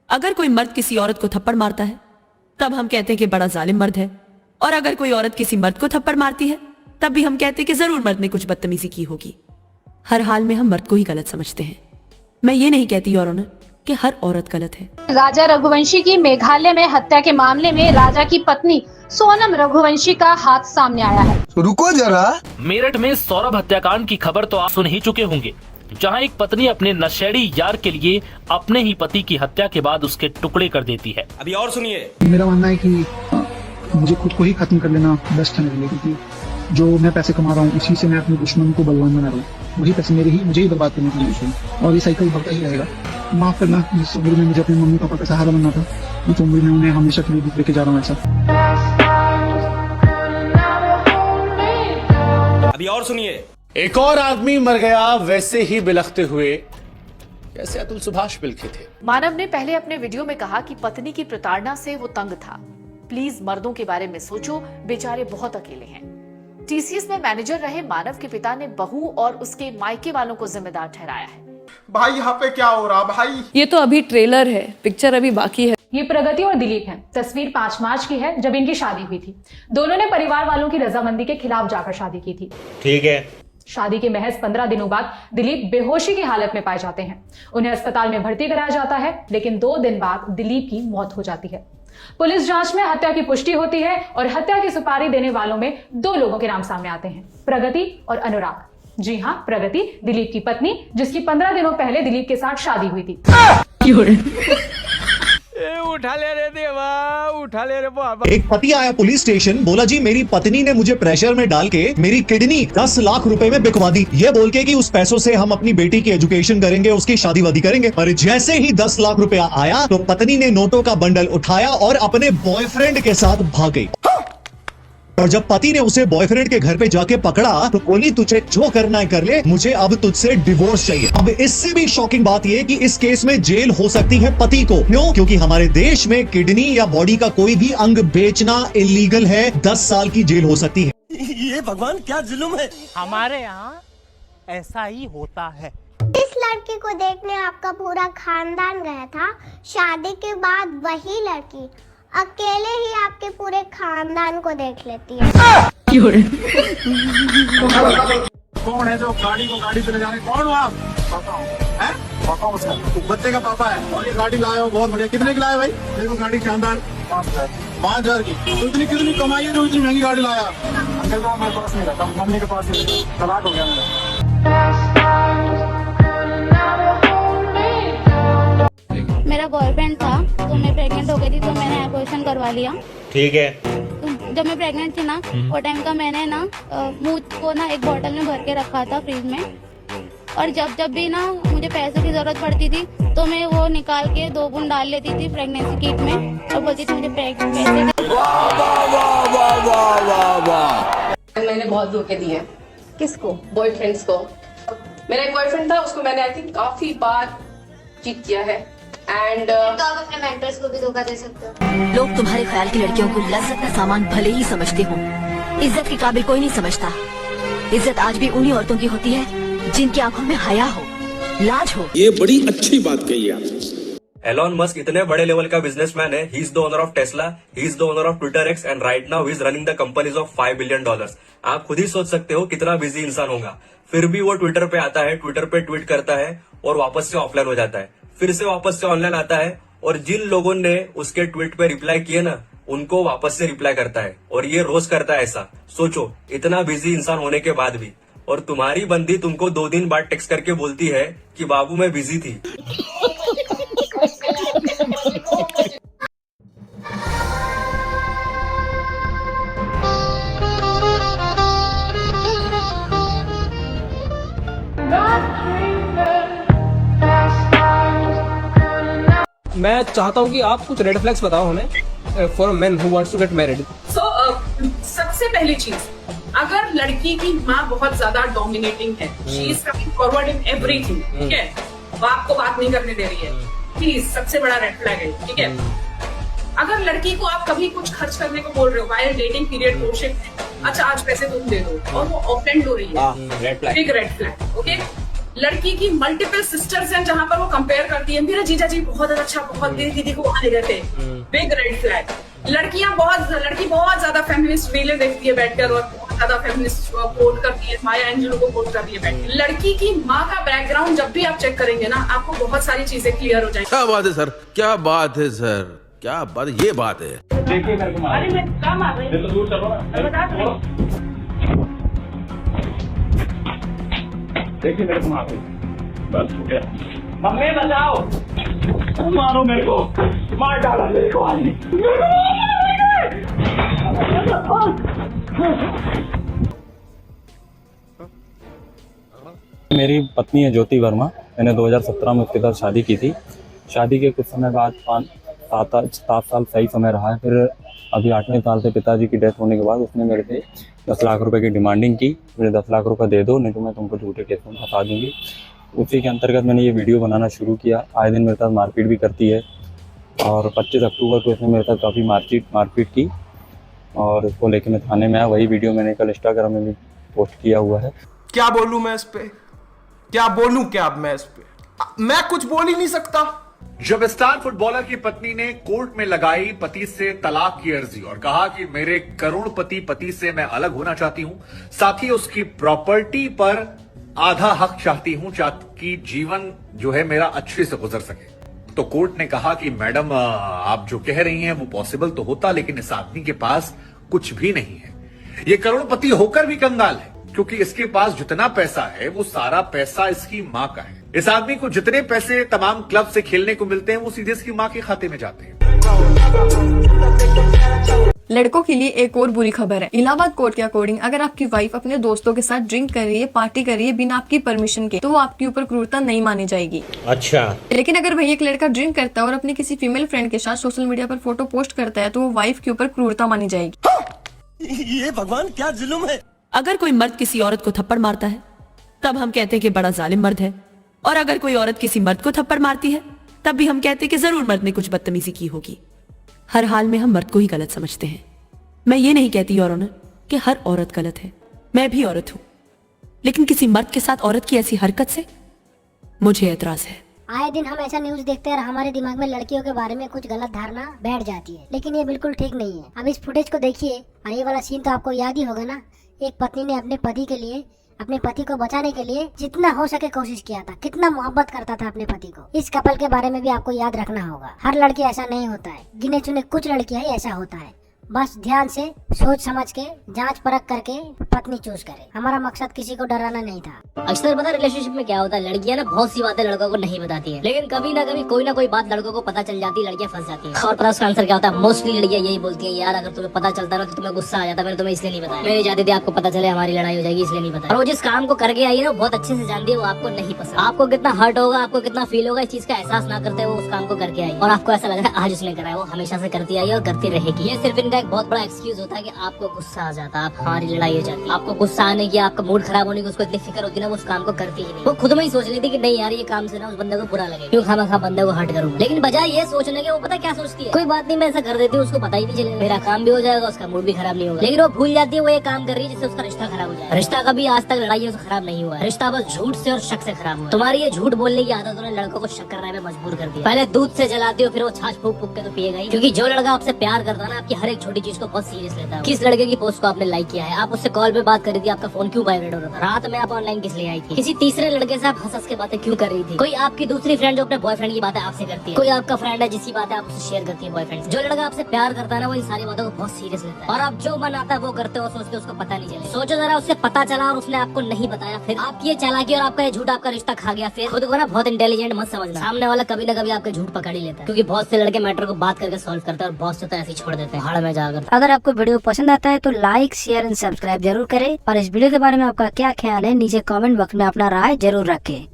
अगर कोई मर्द किसी औरत को थप्पड़ मारता है तब हम कहते हैं कि बड़ा जालिम मर्द है, और अगर कोई औरत किसी मर्द को थप्पड़ मारती है तब भी हम कहते हैं कि जरूर मर्द ने कुछ बदतमीजी की होगी। हर हाल में हम मर्द को ही गलत समझते हैं। मैं ये नहीं कहती और कि हर औरत गलत है। राजा रघुवंशी की मेघालय में हत्या के मामले में राजा की पत्नी सोनम रघुवंशी का हाथ सामने आया है। रुको जरा। मेरठ में सौरभ हत्याकांड की खबर तो आप सुन ही चुके होंगे, जहां एक पत्नी अपने नशेड़ी यार के लिए अपने ही पति की हत्या के बाद उसके टुकड़े कर देती है। अभी और सुनिए। मेरा मानना है कि मुझे खुद को ही खत्म कर लेना बेस्ट है मेरे लिए, क्योंकि जो मैं पैसे कमा रहा हूँ उसी से मैं अपने दुश्मन को बलवान बना रहा हूँ। वही पैसे मुझे ही बर्बाद करने के लिए, और ये साइकिल बढ़ता ही रहेगा। माफ करना, जिस उम्र में मुझे अपने मम्मी पापा का सहारा बनना था, उस उम्र में उन्हें हमेशा के लिए लेके जा रहा हूँ ऐसा। अभी और सुनिए। एक और आदमी मर गया वैसे ही बिलखते हुए जैसे अतुल सुभाष बिलखे थे। मानव ने पहले अपने वीडियो में कहा कि पत्नी की प्रताड़ना से वो तंग था। प्लीज मर्दों के बारे में सोचो, बेचारे बहुत अकेले हैं। टीसीएस में मैनेजर रहे मानव के पिता ने बहू और उसके मायके वालों को जिम्मेदार ठहराया है। भाई यहाँ पे क्या हो रहा भाई? ये तो अभी ट्रेलर है, पिक्चर अभी बाकी है। ये प्रगति और दिलीप हैं। तस्वीर 5 मार्च की है, जब इनकी शादी हुई थी। दोनों ने परिवार वालों की रजामंदी के खिलाफ जाकर शादी की थी। ठीक है। शादी के महज 15 दिनों बाद दिलीप बेहोशी की हालत में पाए जाते हैं। उन्हें अस्पताल में भर्ती कराया जाता है, लेकिन 2 दिन बाद दिलीप की मौत हो जाती है। पुलिस जांच में हत्या की पुष्टि होती है और हत्या की सुपारी देने वालों में 2 लोगों के नाम सामने आते हैं, प्रगति और अनुराग। जी हाँ, प्रगति दिलीप की पत्नी, जिसकी 15 दिनों पहले दिलीप के साथ शादी हुई थी। उठा ले रे देवा, उठा ले रे बाबा। एक पति आया पुलिस स्टेशन, बोला जी मेरी पत्नी ने मुझे प्रेशर में डाल के मेरी किडनी 10 लाख रुपए में बिकवा दी, ये बोल के कि उस पैसों से हम अपनी बेटी की एजुकेशन करेंगे, उसकी शादी वादी करेंगे। पर जैसे ही 10 लाख रुपया आया तो पत्नी ने नोटों का बंडल उठाया और अपने बॉयफ्रेंड के साथ भाग गई। और जब पति ने उसे बॉयफ्रेंड के घर पे जाके पकड़ा तो बोली तुझे जो करना है कर ले, मुझे अब तुझसे डिवोर्स चाहिए। अब इससे भी शॉकिंग बात यह कि इस केस में जेल हो सकती है पति को। क्यों? क्योंकि हमारे देश में किडनी या बॉडी का कोई भी अंग बेचना इलीगल है। 10 साल की जेल हो सकती है। ये भगवान क्या जुल्म है। हमारे यहाँ ऐसा ही होता है। इस लड़की को देखने आपका पूरा खानदान गया था। शादी के बाद वही लड़की अकेले ही आपके पूरे खानदान को देख लेती है। कौन है जो गाड़ी पे ले जाने? कौन हो आप? पापा है? पापा उसका बच्चे का पापा है, और ये गाड़ी लाए हो, बहुत बढ़िया। कितने की लाए भाई? देखो गाड़ी शानदार, 5,000 की। तो कितनी कमाई है जो इतनी महंगी गाड़ी लाया? अंकल को मेरे पास नहीं रहता, मम्मी के पास ही, तलाक हो गया मेरा बॉयफ्रेंड था, तो मैं प्रेग्नेंट हो गई थी, तो मैंने एबॉर्शन करवा लिया। ठीक है। तो जब मैं प्रेग्नेंट थी ना, वो टाइम का मैंने ना मुझ को ना एक बोतल में भर के रखा था फ्रिज में, और जब भी ना मुझे पैसे की जरूरत पड़ती थी तो मैं वो निकाल के 2 बूंद डाल लेती थी प्रेगनेंसी किट में, और बोलती थी मुझे पैसे। मैंने बहुत धोखे दिए। किसको? बॉयफ्रेंड्स को। मेरा एक बॉयफ्रेंड था, उसको मैंने आई थिंक काफी बार चीट किया है। एंड तो आप अपने मेंटर्स को भी धोखा दे सकते हो। लोग तुम्हारे ख्याल की लड़कियों को लज्जत का सामान भले ही समझते हो, इज्जत के काबिल कोई नहीं समझता। इज्जत आज भी उन्हीं औरतों की होती है जिनकी आंखों में हया हो, लाज हो। ये बड़ी अच्छी बात कही आपने। एलॉन मस्क इतने बड़े लेवल का बिजनेसमैन है। He is the owner of Tesla, he is the owner of Twitter x, and right now he is running the companies of $5 billion. आप खुद ही सोच सकते हो कितना बिजी इंसान होगा। फिर भी वो ट्विटर पे आता है, ट्विटर पे ट्वीट करता है और वापस से ऑफलाइन हो जाता है, फिर से वापस से ऑनलाइन आता है, और जिन लोगों ने उसके ट्वीट पे रिप्लाई किए ना, उनको वापस से रिप्लाई करता है, और ये रोज करता है ऐसा। सोचो, इतना बिजी इंसान होने के बाद भी। और तुम्हारी बंदी तुमको 2 दिन बाद टेक्स्ट करके बोलती है कि बाबू मैं बिजी थी। मैं चाहता हूँ कि आप कुछ रेड फ्लैग्स बताओ हमें for men who wants to get married. सबसे पहली चीज, अगर लड़की की माँ बहुत ज्यादा डोमिनेटिंग है, she is coming forward in everything, ठीक है, वो आपको बात नहीं करने दे रही है, प्लीज, सबसे बड़ा रेड फ्लैग है, ठीक है। अगर लड़की को आप कभी कुछ खर्च करने को बोल रहे हो, वाइल डेटिंग पीरियड कोशिश, अच्छा आज पैसे तुम दे दो, और वो ऑफेंड हो रही है, बिग रेड फ्लैग, ओके। लड़की की मल्टीपल सिस्टर्स हैं जहां पर वो कंपेयर करती है, मेरा जीजा जी बहुत अच्छा, बहुत दीदी को वहां ले गए थे, बिग रेड फ्लैग। लड़की बहुत ज्यादा फेमिनिस्ट रीलें देखती है बैठकर और बहुत ज्यादा फेमिनिस्ट कोट करती है, माया एंजेलो को कोट कर रही है बैठकर। लड़की की माँ का बैकग्राउंड जब भी आप चेक करेंगे ना, आपको बहुत सारी चीजें क्लियर हो जाएंगी। क्या बात है सर, क्या बात है सर, क्या बात, ये बात है। अरे मैं काम आ रही हूँ, देखिए मेरे को मार दो, बस हो गया। मम्मी बचाओ, मारो मेरे को, मार डाला मेरे को आज। मेरी पत्नी है ज्योति वर्मा। मैंने 2017 में उसके साथ शादी की थी। शादी के कुछ समय बाद 7 साल सही समय रहा है। फिर अभी 8वें साल से पिताजी की डेथ होने के बाद उसने मेरे से 10 लाख रुपए की डिमांडिंग की। मुझे 10 लाख रुपए दे दो, नहीं तो मैं तुमको झूठे केस में फंसा दूंगी। उसी के अंतर्गत मैंने ये वीडियो बनाना शुरू किया। आए दिन मेरे साथ मारपीट भी करती है और 25 अक्टूबर को इसने मेरे साथ काफ़ी मारपीट की और उसको लेके मैं थाने में आया। वही वीडियो मैंने कल इंस्टाग्राम में भी पोस्ट किया हुआ है। क्या बोलूं मैं इस पे, क्या बोलूं, क्या मैं इस पे, मैं कुछ बोल ही नहीं सकता। जब स्टार फुटबॉलर की पत्नी ने कोर्ट में लगाई पति से तलाक की अर्जी और कहा कि मेरे करोड़पति पति से मैं अलग होना चाहती हूं, साथ ही उसकी प्रॉपर्टी पर आधा हक चाहती हूं ताकि जीवन जो है मेरा अच्छे से गुजर सके, तो कोर्ट ने कहा कि मैडम आप जो कह रही हैं वो पॉसिबल तो होता, लेकिन इस आदमी के पास कुछ भी नहीं है। ये करोड़पति होकर भी कंगाल है क्योंकि इसके पास जितना पैसा है वो सारा पैसा इसकी मां का है। इस आदमी को जितने पैसे तमाम क्लब से खेलने को मिलते हैं वो सीधे इसकी मां के खाते में जाते हैं। लड़कों के लिए एक और बुरी खबर है। इलाहाबाद कोर्ट के अकॉर्डिंग अगर आपकी वाइफ अपने दोस्तों के साथ ड्रिंक कर रही है, पार्टी कर रही है बिना आपकी परमिशन के, तो वो आपके ऊपर क्रूरता नहीं मानी जाएगी। अच्छा, लेकिन अगर भाई एक लड़का ड्रिंक करता है और अपनी किसी फीमेल फ्रेंड के साथ सोशल मीडिया पर फोटो पोस्ट करता है, तो वो वाइफ के ऊपर क्रूरता मानी जाएगी। ये भगवान क्या जुल्म है। अगर कोई मर्द किसी औरत को थप्पड़ मारता है तब हम कहते हैं कि बड़ा जालिम मर्द है, और अगर कोई औरत किसी मर्द को थप्पड़ मारती है तब भी हम कहते हैं कि जरूर मर्द ने कुछ बदतमीजी की होगी। हर हाल में हम मर्द को ही गलत समझते हैं। मैं ये नहीं कहती योर ऑनर कि हर औरत गलत है, मैं भी औरत हूं, लेकिन किसी मर्द के साथ औरत की ऐसी हरकत से मुझे एतराज है। आए दिन हम ऐसा न्यूज देखते हैं और हमारे दिमाग में लड़कियों के बारे में कुछ गलत धारणा बैठ जाती है, लेकिन ये बिल्कुल ठीक नहीं है। अब इस फुटेज को देखिए और ये वाला सीन तो आपको याद ही होगा ना। एक पत्नी ने अपने पति के लिए, अपने पति को बचाने के लिए जितना हो सके कोशिश किया था, कितना मोहब्बत करता था अपने पति को। इस कपल के बारे में भी आपको याद रखना होगा। हर लड़की ऐसा नहीं होता है, गिने चुने कुछ लड़कियां ही ऐसा होता है। बस ध्यान से सोच समझ के जांच परख करके पत्नी चूज करे। हमारा मकसद किसी को डराना नहीं था। अक्सर पता रिलेशनशिप में क्या होता है, लड़कियां ना बहुत सी बातें लड़कों को नहीं बताती है, लेकिन कभी ना कभी कोई ना कोई बात लड़कों को पता चल जाती है, लड़कियां फंस जाती हैं। और पता उसका आंसर क्या होता है? मोस्टली लड़कियां यही बोलती है, यार अगर तुम्हें पता चलता ना तो तुम्हें गुस्सा आ जाता, मैंने तुम्हें इसलिए नहीं बताया, मैं नहीं चाहती थी आपको पता चले, हमारी लड़ाई हो जाएगी इसलिए नहीं बताया। और वो जिस काम को करके आई है ना बहुत अच्छे से जानती है वो आपको नहीं पसंद। आपको कितना हर्ट होगा, आपको कितना फील होगा, इस चीज का एहसास ना करते वो उस काम को करके आई और आपको ऐसा लग रहा है आज उसने कराया, वो हमेशा से करती आई और करती रहेगी। ये सिर्फ इनका एक बहुत बड़ा एक्सक्यूज होता है कि आपको गुस्सा आ जाता है, आप हमारी लड़ाई हो जाती है, आपको गुस्सा आने की, आपका मूड खराब होने की उसको इतनी फिक्र होती है ना, वो उस काम को करती ही नहीं। वो खुद में ही सोच लेती कि नहीं यार ये काम से ना उस बंदे को बुरा लगे, क्यों खामा बंदे को हर्ट करूँ। लेकिन बजाय ये सोचने के वो पता क्या सोचती है, कोई बात नहीं मैं ऐसा कर देती हूँ, उसको पता ही नहीं चलेगा, मेरा काम भी हो जाएगा, उसका मूड भी खराब नहीं होगा। लेकिन वो भूल जाती है वो ये काम कर रही है जिससे उसका रिश्ता खराब हो जाए। रिश्ता कभी आज तक लड़ाई से खराब नहीं हुआ है, रिश्ता बस झूठ से और शक से खराब हुआ। तुम्हारी ये झूठ बोलने की आदत ने लड़कों को शक करने में मजबूर कर दिया। पहले दूध से जलाती हो फिर वो छाछ फूक फूक के तो पिएगा ही, क्योंकि जो लड़का आपसे प्यार करता है ना आपकी हर एक छोटी चीज को बहुत सीरियस लेता है। किस लड़के की पोस्ट को आपने लाइक किया है, आप उससे कॉल पे बात कर रही थी, आपका फोन क्यों वाइब्रेट हो रहा था, रात में आप ऑनलाइन किस लिए आई थी, किसी तीसरे लड़के से आप हंस के बातें क्यों कर रही थी, कोई आपकी दूसरी फ्रेंड जो अपने बॉयफ्रेंड की बातें आपसे करती है, कोई आपका फ्रेंड है जिसकी बातें आप उससे शेयर करती है बॉयफ्रेंड। जो लड़का आपसे प्यार करता है ना वो इन सारी बातों को बहुत सीरियस लेता है, और आप जो बनाता है वो करते हो सोचते उसको पता नहीं चले। सोचो जरा उससे पता चला और उसने आपको नहीं बताया, फिर आपकी ये चालाकी और आपका ये झूठ आपका रिश्ता खा गया, फिर खुद को ना बहुत इंटेलिजेंट मत समझना, सामने वाला कभी ना कभी आपका झूठ पकड़ ही लेता है, क्योंकि बहुत से लड़के मैटर को बात करके सॉल्व करते हैं और बहुत से तो ऐसे छोड़ देते हैं भाड़ में जाकर। अगर आपको वीडियो पसंद आता है तो लाइक शेयर एंड सब्सक्राइब जरूर करें, और इस वीडियो के बारे में आपका क्या ख्याल है नीचे कमेंट बॉक्स में अपना राय जरूर रखें।